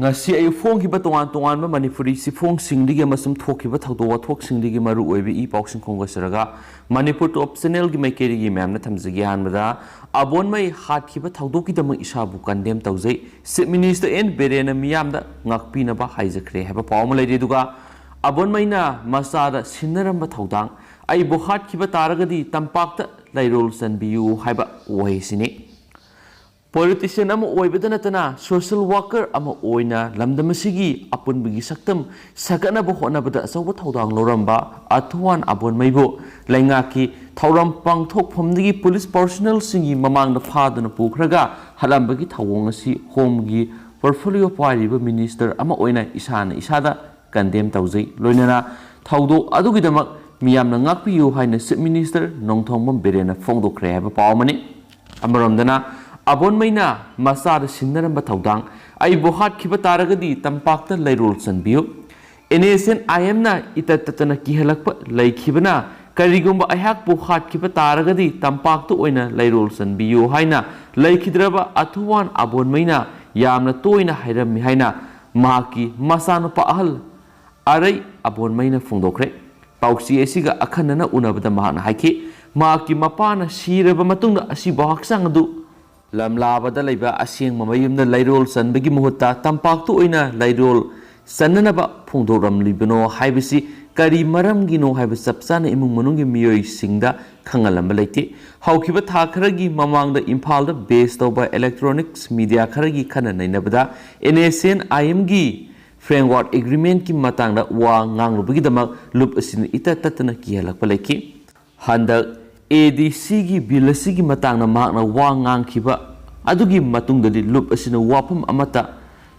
ngasi ay phong hiba tongan manipuri si phong singdigi amasum thokiba thawdo thok singdigi maru oibi I pausing kongasaraga manipur to optional gi maikeri gi memna thamjigi hanbada abon mai hatkiba thawdo ki dama isabu kandem tawjai chief minister en berena miyamda ngakpina ba haijakre haba pawma leide duga abon maina masada Shinnaramba thoudang Eibu Hatpa taragadi Tampak Leirol Chanbiyu haiba waisini politician ama oibada natana social worker ama oina lamdamasigi apun bigi saktam sakana bo hona bada sawa thoudang loramba athuan abon maibo laingaki thauram pangthok phomdigi police personnel singi mamang na phaduna pukhraga halambagi thawong asi homgi portfolio pariba minister ama oina isana isada condemn tawjai loinana thawdo adugidamak miyamna ngakpiyu haina chief minister nongthongbam berena phongdokre haba pawmani amaramdana abon maina masada Shinnaramba thoudang Eibu Hatpa taragadi Tampak Leirol Chanbiyu NSN IMna itatatana kihalakpa laikhibana karigumba ayakbu Hatpa taragadi Tampak oina Leirol Chanbiyu haina laikhidraba athuwan abon maina yamna toina hairami haina mahaki masana pa ahal arai abon maina phongdokre pauksi esiga akhanana unabada mahana haiki mahaki mapana siraba matungda asiba haksang adu lamlabada leiba asing mamayumna Leirol Chanbigi muhutta Tampak oina Leirol Chananaba phongdoram libano haibisi kari maramgino haiba sapsana imung manungi miyoi singda khangalamba leite haukiba tha kharagi mamangda Imphal base tawba electronics media kharagi khana nainabada NSN IMgi framework agreement ki matangda wa nganglubagi damak lup asin ita tatana kihalakpa leiki handa ADC gi bilasi gi matangna makna wa ngangkhiba adugi matungdali lup asina wapam amata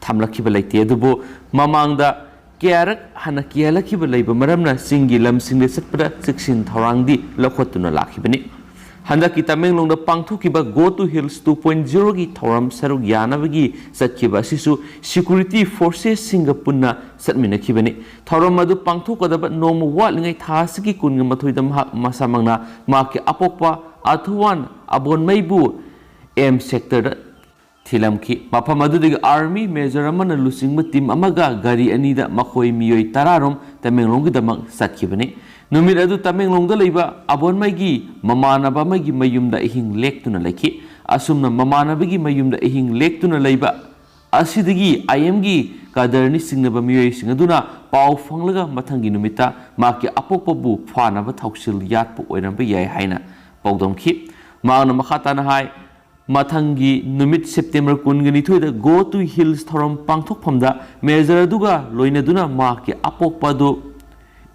thamlakhiba leite adubo mamangda kyarak hana kihalakhiba leiba maramna singi lamsingde satpada siksin thorangdi lakhotuna lakhibani handaki Tamenglongda pangthokiba go to hills 2.0 gi thoram saruk yanabagi satkiba sisu security forces singa punna satminakhibani thoram adu pangthokadaba nomu watlingai thasiki kunga mathoida masamangna maki apokpa athuwan abon maibu M sector da thilamki mafam adudigi army major amana lusingba team amaga gari anida makhoi miyoi tararom Tamenglonggi damak satkibani numit adu Tamenglongda leiba abon maigi mamanaba maigi mayumda ihing lektuna leki asumna mamanabagi mayumda ihing lektuna leiba asidigi IMgi kadarni singnaba miyoi singaduna paw phanglaga mathangi numita maki apokpabu phanaba thausil yatpu oiramba yai haina pawdomki maana makhatana hai mathangi numit September 22 go to hills thorom pangthokphamda major aduga loinaduna maki apokpadu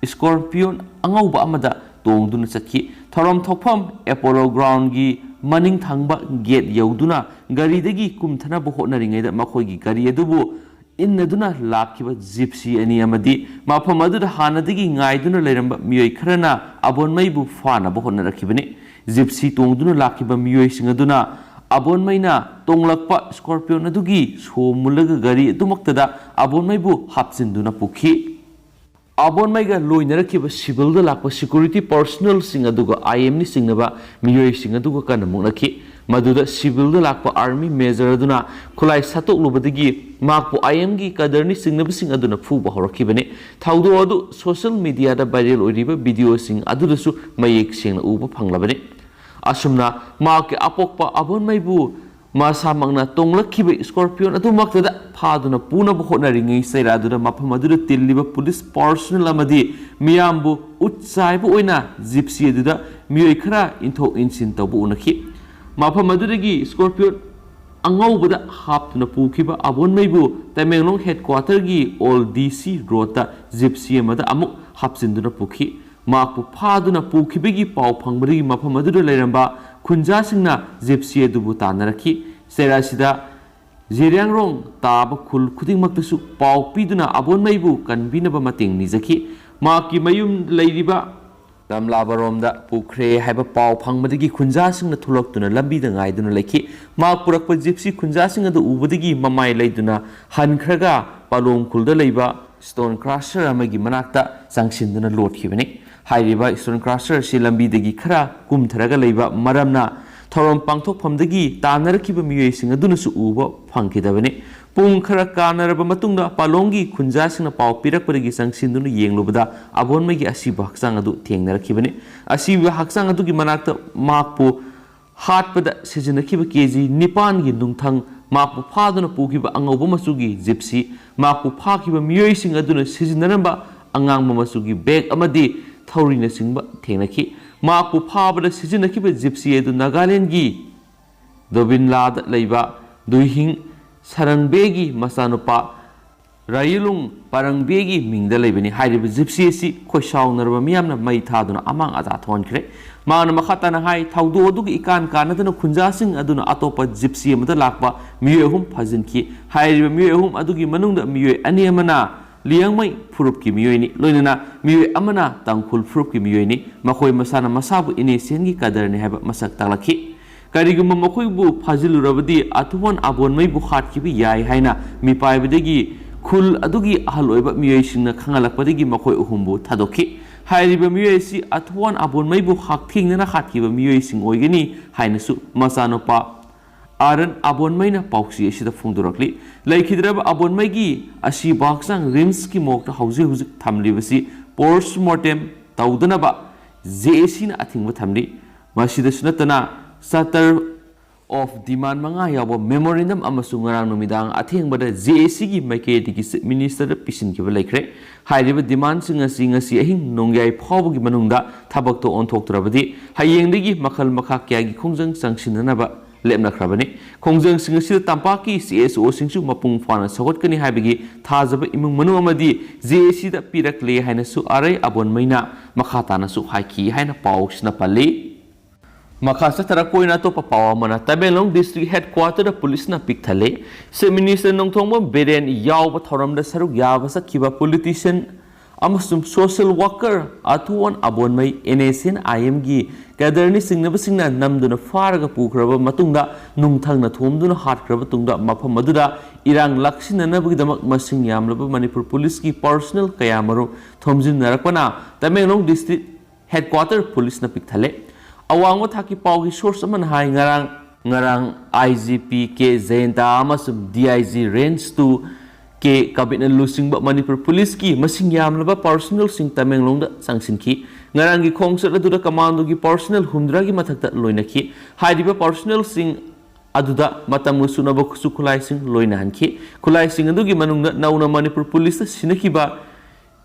Scorpion angauba amada tongduna chakhi thorom thokpham Apollo ground gi maning thangba gate yauduna gari dagi kumthana bo honaringai da makhoigi gari adubu innaduna lakhiba gypsy ani amadi mafam aduda hanadagi ngaiduna leiramba miyoi kharana abon maibu fana bo honarakibani gypsy tongduna lakhiba miyoi singaduna abon maina tonglakpa Scorpion adugi somulaga gari adumaktada abon maibu hapsinduna pukhi abon maiga loinarakiba civil da lakpa security personnel singa duga IM ni singnaba miyoi singa duga kana muknaki maduda civil da lakpa army major aduna khulai satok lubadagi makpu IM gi kadarni singnaba sing aduna phuba horakibane thaudo adu social media da viral oiriba video sing adudasu mayek singna uba phanglabane asumna maki apokpa abon maibu masa mangna tonglakhiba Scorpion adumaktada phaduna puna bo honaringai sairaduna mafam adura tilliba police personnel amadi miyambu utsaibu oina gypsy aduda miyoi khara inthok insin tawbu unakhi mafam aduragi Scorpion angaubada haptuna pukhiba abon maibu Tamenglong headquarter gi old DC road ta gypsy amada amuk hapsinduna pukhi makpu phaduna pukhibigi paw phangbari mafam adura leiramba khunja singna gypsy adubu tanarakhi serasida Zeriangrong taba khul khudingmaktasu paw piduna abon maibu kanbinaba mating nizaki maki mayum leiriba lamlabaromda pukre haiba paw phangmadagi khunja singna thuloktuna lambida ngaiduna lekhi mak purakpa gypsy khunja singa da ubadagi mamai leiduna hankhraga palong khulda leiba stone crusher amagi manakta sangsinduna lothibani hairiba stone crusher si lambidagi khara kumtharaga leiba maramna thorom pangthokphamdagi tanarakiba miyoi singa dunasu uba phangkidabani Pung khara kanaraba matungda palongi khunjasingna pau pirakpadagi sangsinduna yenglubada abonmagi asiba haksang adu thengnarakibani asiba haksang adu gi manakta makpu hatpada sijinakiba keji nipan gi nungthang makpu phaduna pukiba angauba masugi gypsy makpu phakiba miyoising aduna sijinaramba angangba masugi bag amadi thaurina singba thengnaki makpu phabada sijinakiba gypsy adu Nagaland gi Dobinlad leiba duihing Sarangbegi masanupa Rayilung Parangbegi mingda leibani hairiba gypsy si khoisau narba miyamna mai thaduna amang ata thonkre maana makhatana hai thaudo adugi ikan kanadana khunjasing aduna atopa gypsy amada lakpa miyehum phajinki hairiba miyehum adugi manungda miye ani amana liangmai phurupki miyoini loinana miye amana tangkhul phurupki miyoini makhoi masana masabu inesengi kadarni haba masak talaki Karigum Makubu Pazilurabadi Atuan Abonmai Buhat Kibi Yai Haina Mipai Bedegi Kul Adugi Aloeba Muation Kangalapadi Makoi Uhumbu Tadoki Hairiba Muesi Atuan Abonmai Buhak King and a Hakiba Muasing Oigani Hainasu Masanopa Aran Abonmaina Pauxi Shida Fundurakli Like Hidrab Abonmagi Ashi Baksang Rimski Mok Hausi Tamlivasi Pors Mortem Taudanaba Zesin Ating Tamli Mashida Sunatana Satter of demand mga yawa memorandum amasung ngarang numidang ating bada JAC gi maike digi minister pisin ki balekre hairiba demand singa si ahing nongyai phaw gi manungda thabak to on thok trabadi hayeng digi makhal makha kya gi khongjang sangsinna ba lemna khrabani khongjang singa si Tampak ki CSO singsu mapung phana sagot kani haibigi thajaba imung manu amadi JAC da pirak le haina su arai abon maina makhata na su haiki haina pawsna pali Makasa tarakoina to papawa mana Tabelong District Headquarter da police na pikthale se minister nongthongba beren yaw thoram da saruk yawa sa kiba politician amasum social worker atuan abonmai NSN IM gi gadarni singnaba singna namduna faraga pukraba matungda nungthang na thomduna hatkraba tungda mafam maduda irang laksina nabgidamak masing yamlaba Manipur police ki personal kayamaru thomjin narakpana Tabelong District Headquarter police na pikthale Awang thaki paugi source man hai ngarang IGP ke Zenta amasum DIG range to ke kabit na lusing ba Manipur police ki masing yamlaba personal sing Tamenglong da sangsin ki ngarang gi khongsa aduda commando gi personal humdra gi mathakta loinaki haidiba personal sing aduda matamu sunaba su khulai sing loina hanki khulai sing adu gi manungna nauna Manipur police sinaki ba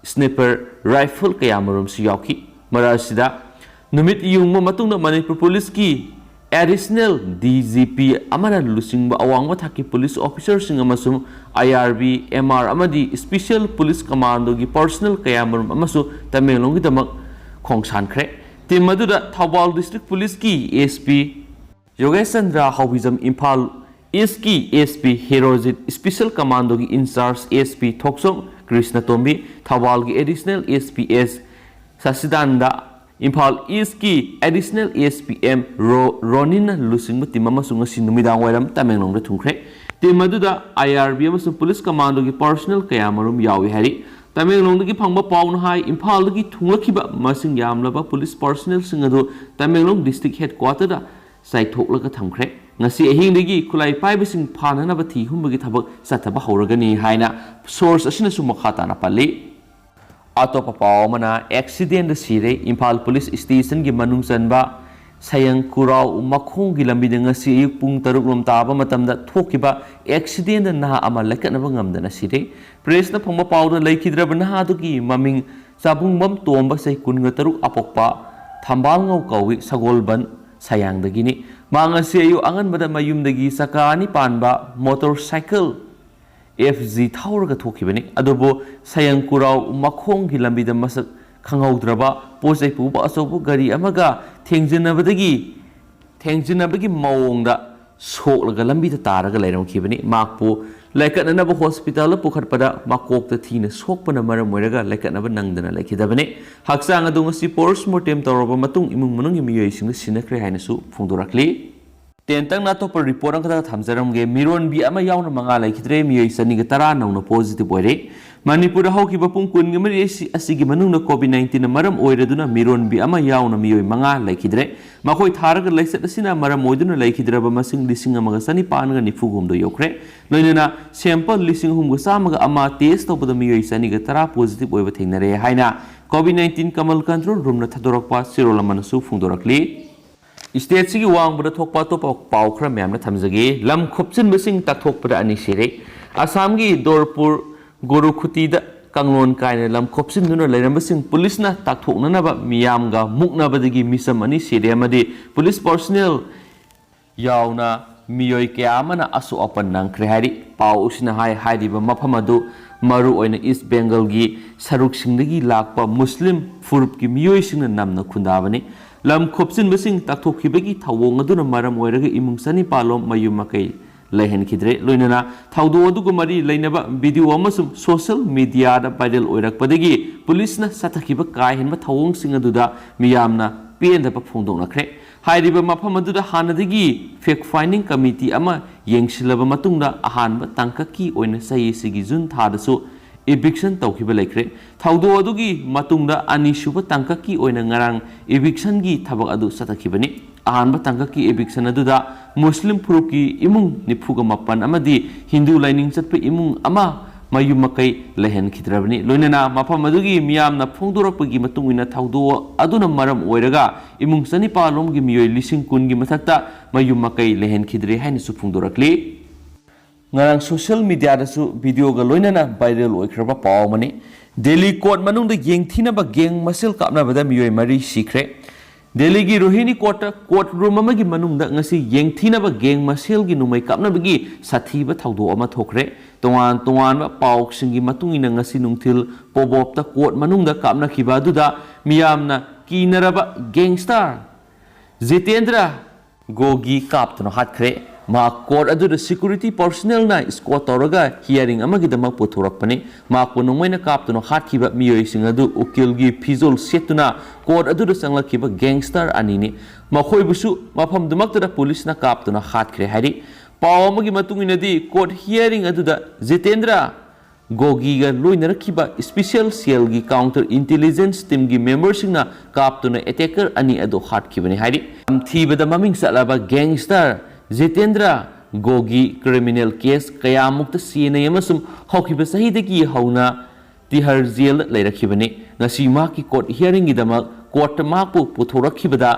sniper rifle kayamarum si yauki marasida Numit yung matungna Manipur police ki additional DGP amana lusing ba awang thaki police officers sing amasum IRB MR amadi special police commando gi personal kayamarum amasu Tamenglong gi damak khongsan khre tim maduda Thawal district police ki SP Yogesandra Hawizam Imphal East ki SP Herojit special commando gi in charge SP Thoksong Krishna Tombi Thawal gi additional SPS Sasidanda Imphal East ki additional ASPM Ronin lusing mutim amasung sinumidang wairam Tamenglong da thungkre tim maduda IRB amasung police commando gi personal kayamarum yawi hari Tamenglong gi phangba pawn hai Imphal gi thunglakiba masing yamlaba police personnel sing adu Tamenglong district headquarter da sai thoklaga thamkre ngasi ahing digi khulai paibising phanana ba thi humbagi thabak sathaba horagani haina source asina su makhata na pali Atopa pawamana accident da sire Imphal police station gi manung sanba sayang kurau makhong gi lambi ngasi ayuk pung 3 rom taba matamda thokiba accident na ama lakatnaba ngamdana sire press na phangba pawda laikhidraba na adu gi maming sabung bam tomba sai kunga 3 apokpa thambal ngau kawi sagolban sayang dagini mangasi ayu angan bada mayum dagi sakani panba motorcycle FG Tower Tokibani, Adobo, Sayang Kurau, Makong, Hilambida Masak, Kangaudraba, Posay Puba, Asobu, Gari Amaga, Tengzinabagi, Tengzinabagi Maunga, So Galambita Taraga Leron Kibani, Makpo, like another hospital, Pukatpada, Makok the Tina, Sokpana Maramuraga, like another Nangdana, like Hidabane, Haksanga Dunga si Pors Mortem Toroba Matung, Imungi, using the Sinakre Hanasu, Fundurakli. Tentang na to per report ang kata thamjaramge miron bi ama yauna manga laikhidre miyoi saniga tara nauna positive oire Manipur hauki bapung kun ngamari asigi manung na COVID-19 na maram oiraduna miron bi ama yauna miyoi manga laikhidre makoi tharaga laisat asina maram oiduna laikhidra ba masing lising amaga sani panaga nifugum do yokre loinana sample lising hum samaga ama test tobada miyoi saniga tara positive oiba thengnare haina COVID-19 kamal control room na thadorakpa sirolamana su phungdorakli State sigi wang bada thokpa to pau khra myam na thamjage lam khopchin basing tak thokpada ani sire Assam gi Dorpur Gorukhuti da kanglon kaina lam khopchin duna leiram basing police na tak thokna na ba miyam ga mukna badagi misam ani sire amadi police personnel yauna miyoi kyamana asu open nang khre hari pau usina hai diba mafam adu maru oina East Bengal gi saruk singdagi lakpa Muslim furup gi miyoi singna namna khundabani lam khopsin basing takthokibagi thawong aduna maram oiraga imung sani palom mayum makai lehen khidre loinana thawdo adugu mari leinaba video amasum social media da viral oirak padagi police na sathakiba kai henba thawong sing aduda miyamna penda pa phongdong nakre hairiba mafam aduda hanadagi fact finding committee ama yengsilaba matungda ahanba tangkaki oina sai sigi jun thadasu eviction taukiba laikre thawdo adugi matungda ani suba tangkaki oina ngarang eviction gi thabak adu satakibani ahanba tangkaki eviction aduda muslim furuki imung nifuga mapan amadi hindu lining chatpa imung ama mayumakai lehen khidrabani loinana mafam adugi miyamna phongdorakpagi matungina thawdo aduna maram oiraga imung sani palom gi miyoi lising kun gi mathakta mayumakai lehen khidre haina su phongdorakli ngarang social media da su video ga loinana viral oikraba pawmani Delhi court manung da yengthina ba geng masil kapna bada miyoi mari sikre Delhi gi Rohini court room amagi manung da ngasi yengthina ba geng masil gi numai kapna bagi sathi ba thawdo ama thokre tongan ba pawk singi matungina ngasi nungthil pobop ta court manung da kapna khiba du da miyamna kinaraba gangster Jitendra gogi kaptano hatkre ma court adu security personnel na squad toraga hearing amagi dama pothorakpani ma kunungmaina kaptuno hatkiba miyoi sing adu ukil gi fizol setuna court adu sanglakiba gangster anini makhoi busu mafam dumakta police na kaptuno hatkre hari paw amagi matunginadi court hearing adu da Jitendra gogi ga loinarakiba special cell gi counter intelligence team gi members sing na kaptuno attacker ani adu hatkibani hari thibada maming salaba gangster Jitendra gogi criminal case kaya mukta sina yamasum hokiba sahidagi hauna tihar jail leirakibani ngasi ma ki court hearing gi dama court makpu puthorakhibada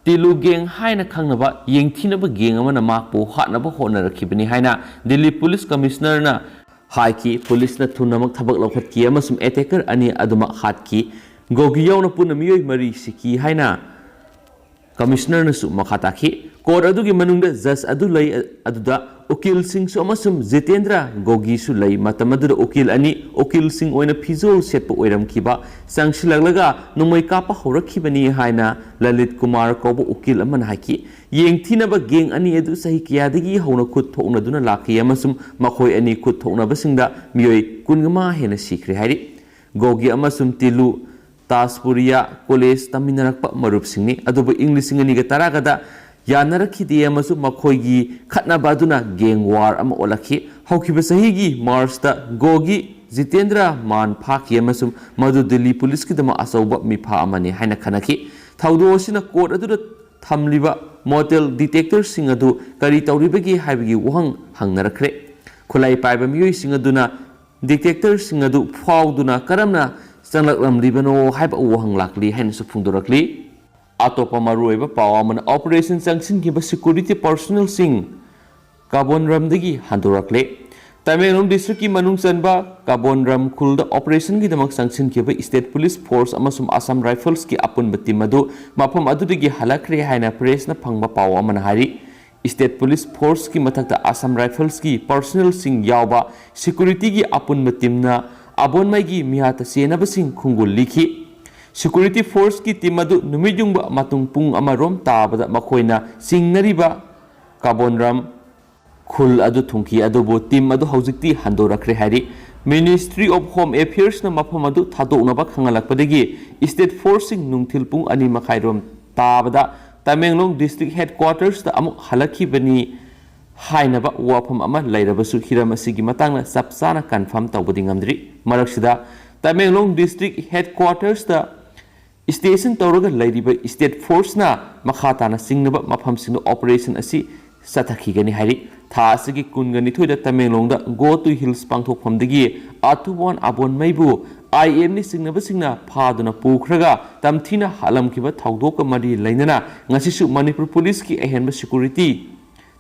tilu geng haina khangnaba yengthinaba geng amana makpu hatnaba honarakibani haina Delhi police commissioner na haiki police na thunamak thabak lokhatki amasum attacker ani aduma hatki gogi yauna puna miyoi mari siki haina commissioner na su makhataki court adugi manungda judge adu lai aduda ukil sing su amasum Jitendra gogi su lai matamadura ukil ani ukil sing oina phizol setpa oiram kiba sangsilaglaga numai kapa horakhibani haina Lalit Kumar kobo ukil aman haki yengthina ba geng ani adu sahi kiyadagi hauna khut thokna duna lakhi amasum makhoi ani khut thokna basingda miyoi kungama hena sikre hari gogi amasum tilu Taspuria college taminarakpa marup singni adubu English singani ga taragada Yanarakhidi amasu makhoigi khatnaba aduna geng war ama olakhi haukiba sahigi March ta gogi Jitendra man phaki amasum madu Delhi police ki dama asauba mipha amani haina khanaki thawdo sina court adu thamliba motel detector sing adu kari tawribagi haibigi wahang hangnarakre khulai paiba miyoi sing aduna detector sing adu fauduna karamna sanglaklamribano haiba wahang lakli haina su phungdorakli Atopa maruiba pawaman operation sanction kiba security personnel sing Kabonram dagi handurakle Tamenglong district ki manung sanba Kabonram khulda operation gi damak sanction kiba state police force amasum Assam rifles ki apun batimadu mapam adu dagi halakre haina press na phangba pawaman hari state police force ki mathakta Assam rifles ki personnel sing yawba security gi apun batimna abonmai gi mihata senaba sing khungul likhi Security force ki team adu numijungba matung pung amarom tabada makoina singnariba Kabonram khul adu thungki adu bo team adu haujikti handorakre hari Ministry of Home Affairs na mafam adu thadoknaba khangalakpadagi state force sing nungthil pung ani makhairom tabada Tamenglong District Headquarters da amuk halakibani hainaba wafam ama lairabasu hiram asigi matangna sapsana confirm tawbadi ngamdri maraksida Tamenglong District Headquarters da station tawraga lairiba state force na makhatana singnaba mafam singna operation asi sathakigani hari tha asigi kungani thoida Tamenglong da go to hills pangthok famdagi atuwan abon maibu IM ni singnaba singna phaduna pukhraga tamthina halamkiba thawdoka mari lainana ngasisu Manipur police ki ahenba security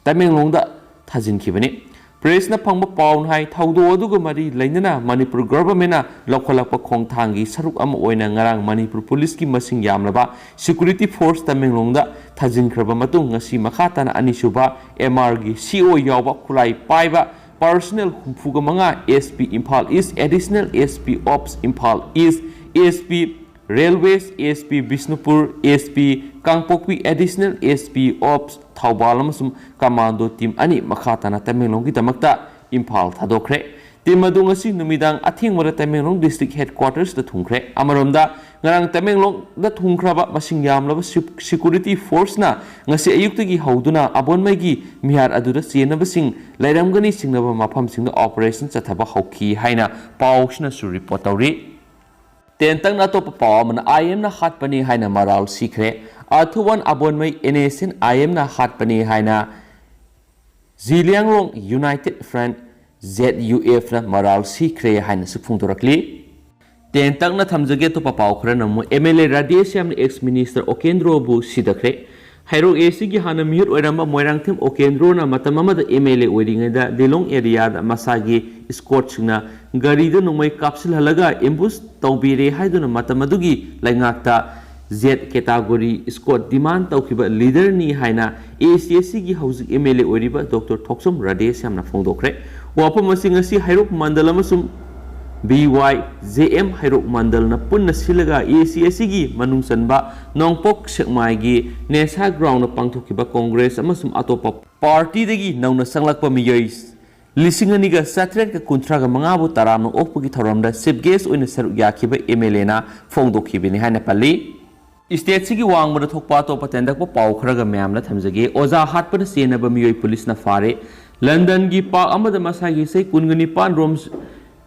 Tamenglong da thajinkhibani press na phangba pawn hai thawdo aduga mari lainana Manipur government na lokholakpa khongthangi saruk ama oina ngarang Manipur police ki masing yamlaba security force Tamenglong da thajinkraba matung ngasi makhatana anisuba MR gi CO yawba khulai paiba Personnel Humfuga Manga SP Impal East Additional SP Ops Impal East SP Railways SP Bisnupur SP Kangpokpi Additional SP Ops Thaubalam Commando Team Ani Makhatana Tamenglong ki damakta Impal thadokre team adu ngasi numidang athing mara Tamenglong District Headquarters da thungkre amaromda ngarang Tamenglong da thungkraba masing yamlaba security force na ngasi ayuktagi hauduna abonmai gi mihar aduda chenabasing lairamgani singnaba mafam singda operation chathaba hauki haina pawsna su report tawri tentang na top paw man IM na hatpani haina maral sikre athuwan abonmai NSN IM na hatpani haina Zilianglong United Front ZUF na maral sikre haina sufung dorakli tentang na thamjage to papaw khra namu MLA Radhesham ex minister Okendro bu sidakre hairo AC gi hana mihur oiramba moirangthim Okendro na matamama da MLA oiringa da Delong area da masagi escort singna gari da numai kapsul halaga ambush tawbire haiduna matamadugi laingakta Z category escort demand tawkiba leader ni haina ACSC gi hauzik MLA oiriba Dr. Thoksom Radhesham na phongdokre wapam masing asi hairo mandala masum BYJM Hairok Mandal na punna silaga ACSC gi manung sanba nongpok sekmai gi Nesa ground na pangthokiba Congress amasum atopa party degi nauna sanglakpa miyoi lisinganiga satret ka kuntraga mangabu taram no okpugi thoramda chief guest oina saruk yakhiba MLA na phongdokhibini haina pali state sigi wangmada thokpa to patendakpa paw khraga myam na thamjage oza hatpa na senaba miyoi police na fare London gi pa amada masagi sei kungani pan roms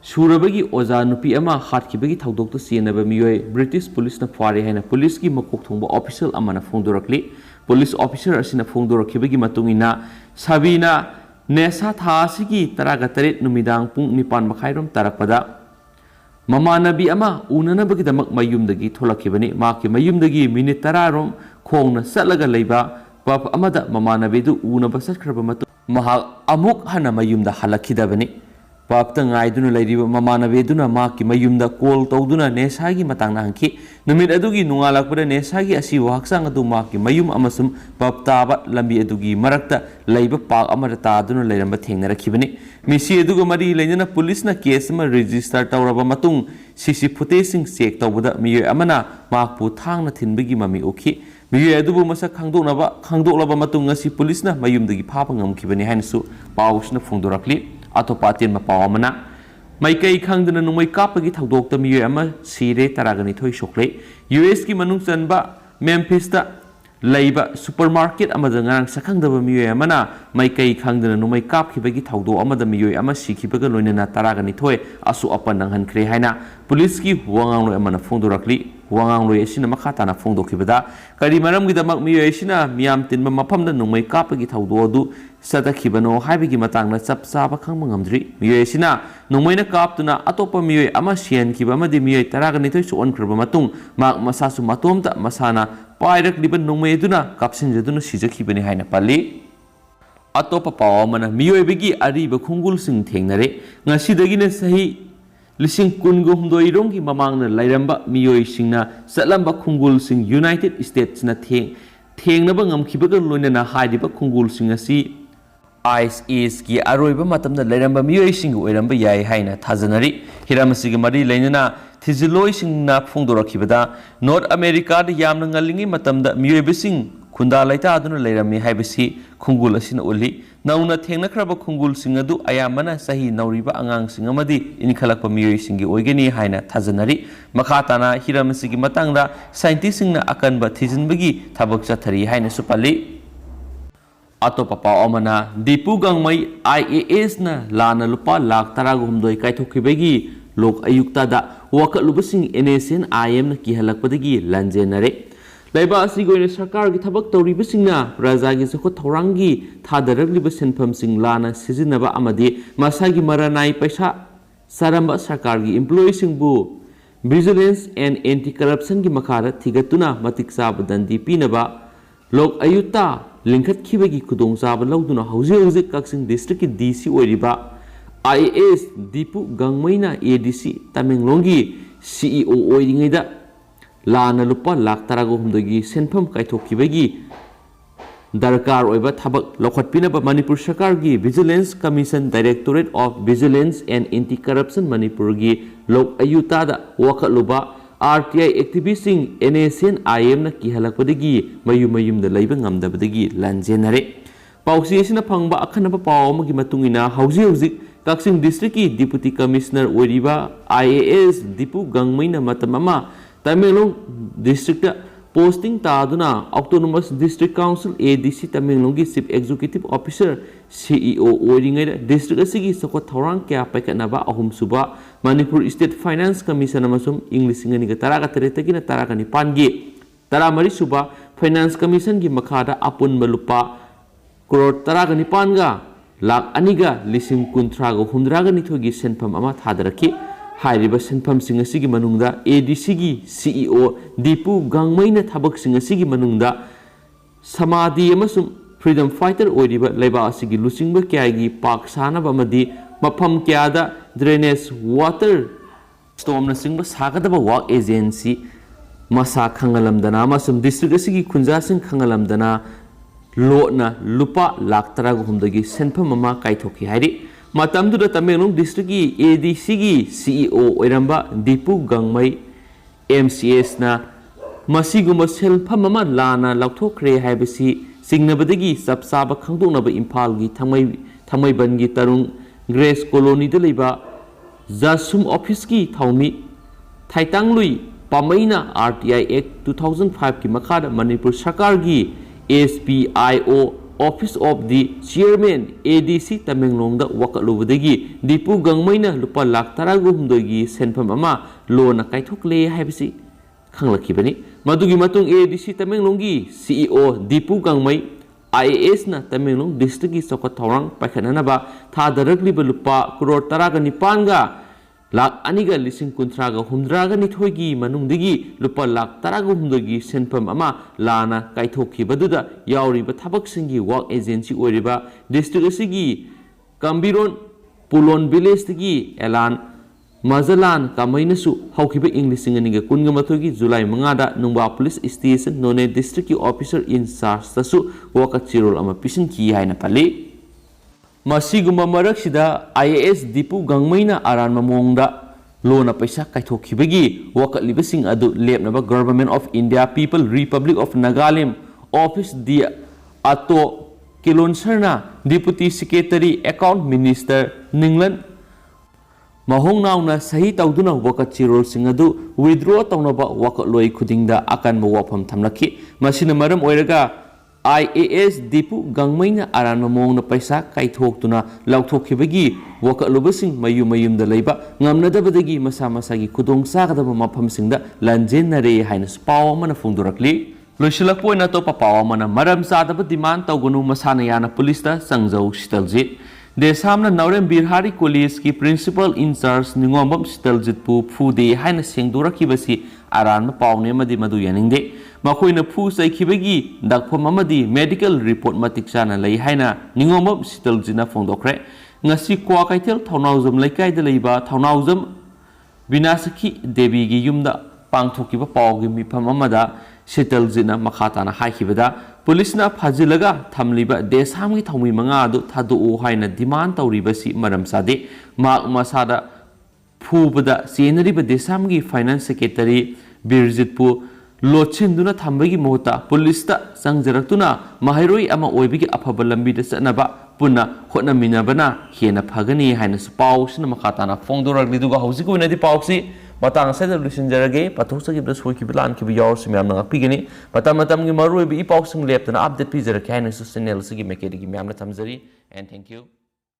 Surabagi Oza Nupi Ama Hatkibagi Tawdokta Sienaba Miyoi British Police na Fare Haina Police ki Makok Thongba Official Amana Phongdorakli Police Officer Asina Phongdorakibagi Matungina Sabina Nesa Thasigi Taragataret Numidang Pung Nipan Makhairom Tarakpada Mama Nabi Ama Unanabagi Damak Mayumdagi Tholakibani Maki Mayumdagi Minute Tararom Khongna Satlaga Leiba Pap Amada Mama Nabi du Unabasat Krabamatu Mahak Amuk Hana Mayumda Halakidabani Papta ngaiduna lairiba mamanaveduna maki mayumda call tawduna nesagi matangna hangki numit adugi nungalakpada nesagi asi wahaksang adu maki mayum amasum paptaba lambi adugi marakta laiba pak amada taduna lairamba thengnarakibani misi aduga mari lainana police na case ma register tawraba matung CC footage sing check tawbada miyoi amana makpu thangna thinbagi mami okhi miyoi adubu masak khangdoklaba matung ngasi police na mayumdagi phapa ngamkibani hainsu pawsna phongdorakli Atopatin mapawamana Maikai Kangdana Numai Kapagi Tawdokta Miyoi Ama Sire Taragani Thoi Shokle US ki manung sanba Memphis ta Leiba supermarket amada ngarang sakangdaba miyoi amana Maikai Kangdana Numai Kapkibagi Tawdo amada miyoi ama sikibaga loinana Taragani Thoi asu apan nanghankre haina Police ki huangangloi amana phongdorakli huangangloi asina makhatana phongdokibada kari maramgidamak miyoi asina miyam tinba maphamda Numai Kapagi Tawdo adu Satakibano haibigi matangna chap chaba khangma ngamdri miyoi sina nungmaina kaptuna atopa miyoi ama sian kiba amadi miyoi taragani thoi su onkraba matung mak masasu matomta masana pairak liban nungmai duna kapsinjaduna sijakibani haina pali atopa pawamana miyoi bigi ariba khungul sing thengnare ngasidagina sahi lising kungumdoi rongi mamangna lairamba miyoi singna satlamba khungul sing United States na thengnaba ngamkibaga loinana haidiba khungul sing asi Ice is ki aroiba matamda lairamba miyoi sing oiramba yai haina thajanari hiramasiga mari lainana thiziloi sing na phongdorakibada North America da yamna ngalingi matamda miyoi bising khunda laita aduna lairami haibasi khungul asina uli नौना थेंनख्रब खुंगुलसिंग अदु अयामना सही नौरिबा आंगांसिंग अमदि इनखलकपा मियोइसिंगी ओइगनी हाइना थाजनरी मखा ताना हिरमसिगी मतंगदा साइंटिस्टसिंगना अकनबा थिजिनबगी थबक चथरी हाइना सुपल्ली अतोपा पाव अमना Deepu गंगमई IAS ना लाना लुपा लाख तरागुमदोय कायथोखिबगी लोक अयुक्तादा वकलुबसिंग NSN IM ना किहलकपदगी लंजेनरे लैबा असिगोइने सरकार की थबक तौरिबसिंगना प्रजागी सखो थौरांगी थादरगलिब सेनफमसिंग लाना सिजिनबा अमदि मसागी मरनाई पैसा सरंबा सरकार की एम्प्लॉयीसिंगबु विजिलेंस एंड एंटी करप्शन की मखारा थिगतुना मतिक साब दंदी पीनबा लोक अयुक्ता लिंखतखिबगी खुदोंचाब लौदुना हौजे कक्सिंग डिस्ट्रिक्ट की DC ओइरिबा IAS दीपू गंगमैना ADC तमेंगलोंगी CEO ओइरिङैदा लाना लुपा लाख तरागुमदगी सेनफम कायथोखिबगी दरकार ओइबा थबक लौखटपिनबा मणिपुर सरकार की vigilance commission directorate of vigilance and anti corruption Manipur की लोक अयुतादा वखलुबा RTI एक्टिविस्टिंग NSN IM ना किहलकपदगी मयुमयुमदा लैबा ngamdabadagi lanjenare पाउसी असिना फंगबा अखनबा पाव अमगी मतुंगिना हौजिक कक्सिंग डिस्ट्रिक्ट की डिप्यूटी कमिश्नर ओइरिबा IAS दीपू गंगमैना मतममा तमेंगलोंग डिस्ट्रिक्ट पोस्टिंग तादुना autonomous district council ADC Tamenglong की चीफ एग्जीक्यूटिव ऑफिसर CEO ओइरिङै डिस्ट्रिक्ट असिगी सको थौरांग क्या पैकनबा अहुमसुबा मणिपुर स्टेट फाइनेंस कमीशन अमसुम इंग्लिश इंगनिगा तरागा तरेतगिना तरागा निपानगी तरामरी सुबा फाइनेंस कमीशन की मखादा अपुन बलुपा करोड़ तरागा निपानगा लाख अनिगा लिसिंग कुंथ्रागा हुंद्रागा निथोगी सेनफम अमा थादरकी हाइरिबा सेनफम सिंग असिगी मनुंगदा ADC की CEO दीपू गंगमैना थबक सिंग असिगी मनुंगदा समाधि अमसुम फ्रीडम फाइटर ओइरिबा लैबा असिगी लुचिंगबा क्यागी पाक सानबा अमदि मफम क्यादा ड्रेनेज वाटर स्टोम न सिंगबा सागदबा वाक एजेंसी मसा खंगलमदना अमसुम डिस्ट्रिक्ट असिगी खुंजासिंग खंगलमदना लोना लुपा लाख तरागुमदगी सेनफम अमा कायथोखि हाइरि मतमदुदा तमेंगलोंग डिस्ट्रिक्ट की ADC की CEO ओइरंबा दीपू गंगमई MCS ना मसीगुम सेलफम अमा लाना लौथोखरे हाइबसी सिंगनबदगी सबसाबा खंगदोंनबा इम्फाल की थमैबन की तरुंग ग्रेस कॉलोनी द लेबा जासुम ऑफिस की थौमी थाइतांगलुई पामैना RTI Act 2005 की मखादा मणिपुर सरकार की SPIO office of the chairman ADC Tamenglong द वकलुबदगी दीपू गंगमैना लुपा लाख तरागुमदगी सेनफम अमा लोना कायथोकले हाइबसी खंगलखिबनी मदुगी मतुंग ADC तमेंगलोंग की CEO दीपू गंगमै IAS ना तमेंगलोंग डिस्ट्रिक्ट की सौकत थौरांग पाइखननबा थादरगलिबा लुपा करोड़ तरागा निपानगा लाख अनिगा लिसिंग कुंथ्रागा हुंद्रागा निथोगी मनुंगदगी लुपा लाख तरागा हुंदगी सेनफम अमा लाना कायथोखिबदुदा यावरिबा थबकसिंगी वर्क एजेंसी ओइरिबा डिस्ट्रिक्ट असिगी कंबिरोन पुलोन विलेज तगी एलान मजलान कामैनसु हौखिबा इंग्लिश इंगनिगा कुनगा मथोगी जुलाई 5 दा नुंबा पुलिस स्टेशन नोने डिस्ट्रिक्ट की ऑफिसर इंचार्ज तसु वका चिरोल अमा पिसिनकी हाइना पल्ली मसीगुम्बा मरक्सिदा IAS दीपू गंगमैना अरानबा मोंगदा लोना पैसा कायथोखिबगी वकलिबसिंग अदु लेपनबा government of India people republic of Nagaland office दी अतो किलोनसरना डिप्यूटी सेक्रेटरी अकाउंट मिनिस्टर निंगलन महोंगनाउना सही तौदुना वका चिरोलसिंग अदु विथड्रॉ तौनबा वकलोय खुदिंगदा अकानबा वाफम थमलखि मसिना मरम ओइरगा IAS दीपू गंगमैना अरानबा मोंगना पैसा कायथोक्तुना लौथोखिबगी वकलुबसिंग मयुमयुमदा लैबा ngamnadabadagi masa masagi khudong sagadaba mafamsingda lanjenare haina paw amana phungdurakli loisilakpoina to paw amana maram sadaba demand tawgunu masana yana police ta sangjau sitaljit देसामना Naorem Birhari college की principal incharge Ningombam Sitaljit पु फुदे हाइना सेंगदोरखिबसी आरान पावने मदि मदु यानिंगदे मखोइना फु सैखिबगी दाखफम अमदि मेडिकल रिपोर्ट मतिक चाना लई हाइना निंगोंबम सितलजिना फोंदोखरे ngasi kwa kaithel thaunaujam laikai da leiba thaunaujam binasaki devi gi yumda pangthokiba pawgi mifam amada sitaljina makhatana haikibada police na phajilaga thamliba desamgi thaumi manga adu thadu haina demand tawribasi maram sade mak masada phubada senariba desamgi finance secretary birjitpu लोचिंदुना थंबगी Mohta पुलिसता संजरक्तुना महाइरोई अमा ओइबिगी अफब लंबीदा चतनबा पुन्ना होटनमिनबना हेना Phagni हाइनसु पाउसिना मखाताना फोंदोरगलिदुगा हौजिक ओइनादि पाउसी Matang सेदा लुसिनजरगे पथोसगिबदा सोइकिबा लानकिबा यावरसु म्यामना ngakpigani matam matamgi maruoibi ipauksing leptana update pizarake hainasु channel sigi makedigi म्यामना थमजरी and thank you.